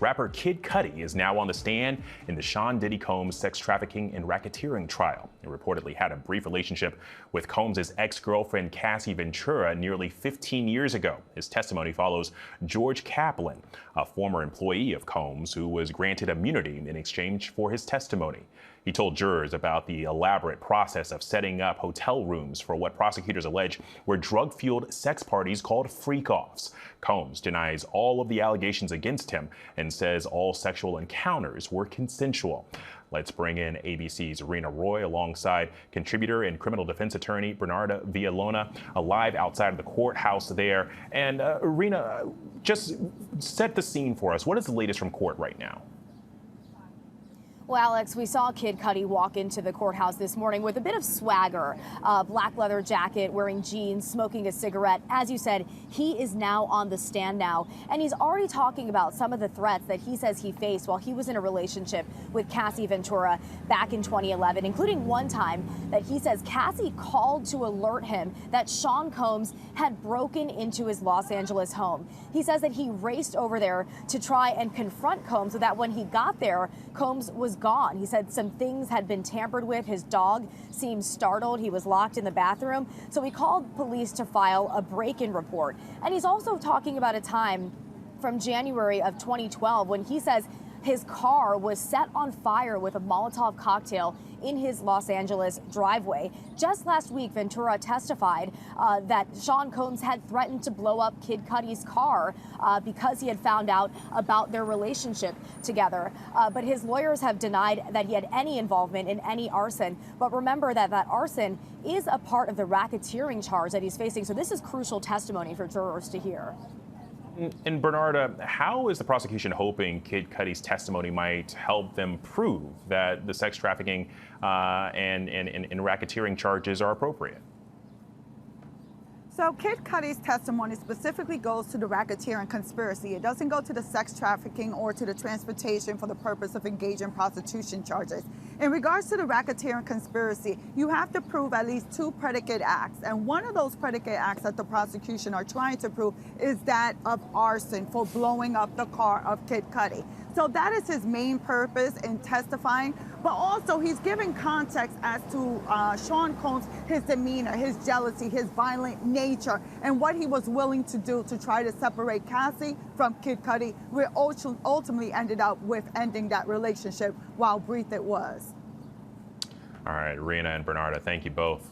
Rapper Kid Cudi is now on the stand in the Sean Diddy Combs sex trafficking and racketeering trial. He reportedly had a brief relationship with Combs' ex-girlfriend Cassie Ventura nearly 15 years ago. His testimony follows George Kaplan, a former employee of Combs who was granted immunity in exchange for his testimony. He told jurors about the elaborate process of setting up hotel rooms for what prosecutors allege were drug-fueled sex parties called freak-offs. Combs denies all of the allegations against him and says all sexual encounters were consensual. Let's bring in ABC's Rena Roy alongside contributor and criminal defense attorney Bernarda Villalona, live outside of the courthouse there. And Rena, just set the scene for us. What is the latest from court right now? Well, Alex, we saw Kid Cudi walk into the courthouse this morning with a bit of swagger, a black leather jacket, wearing jeans, smoking a cigarette. As you said, he is now on the stand now, and he's already talking about some of the threats that he says he faced while he was in a relationship with Cassie Ventura back in 2011, including one time that he says Cassie called to alert him that Sean Combs had broken into his Los Angeles home. He says that he raced over there to try and confront Combs, so that when he got there, Combs was gone. He said some things had been tampered with. His dog seemed startled. He was locked in the bathroom. So he called police to file a break-in report. And he's also talking about a time from January of 2012 when he says his car was set on fire with a Molotov cocktail in his Los Angeles driveway. Just last week, Ventura testified that Sean Combs had threatened to blow up Kid Cudi's car because he had found out about their relationship together. But his lawyers have denied that he had any involvement in any arson. But remember that arson is a part of the racketeering charge that he's facing. So this is crucial testimony for jurors to hear. And Bernarda, how is the prosecution hoping Kid Cudi's testimony might help them prove that the sex trafficking and racketeering charges are appropriate? So Kid Cudi's testimony specifically goes to the racketeering conspiracy. It doesn't go to the sex trafficking or to the transportation for the purpose of engaging prostitution charges. In regards to the racketeering conspiracy, you have to prove at least 2 predicate acts. And one of those predicate acts that the prosecution are trying to prove is that of arson for blowing up the car of Kid Cudi. So that is his main purpose in testifying, but also he's giving context as to Sean Combs, his demeanor, his jealousy, his violent nature, and what he was willing to do to try to separate Cassie from Kid Cudi, which ultimately ended up with ending that relationship, while brief it was. All right, Rena and Bernarda, thank you both.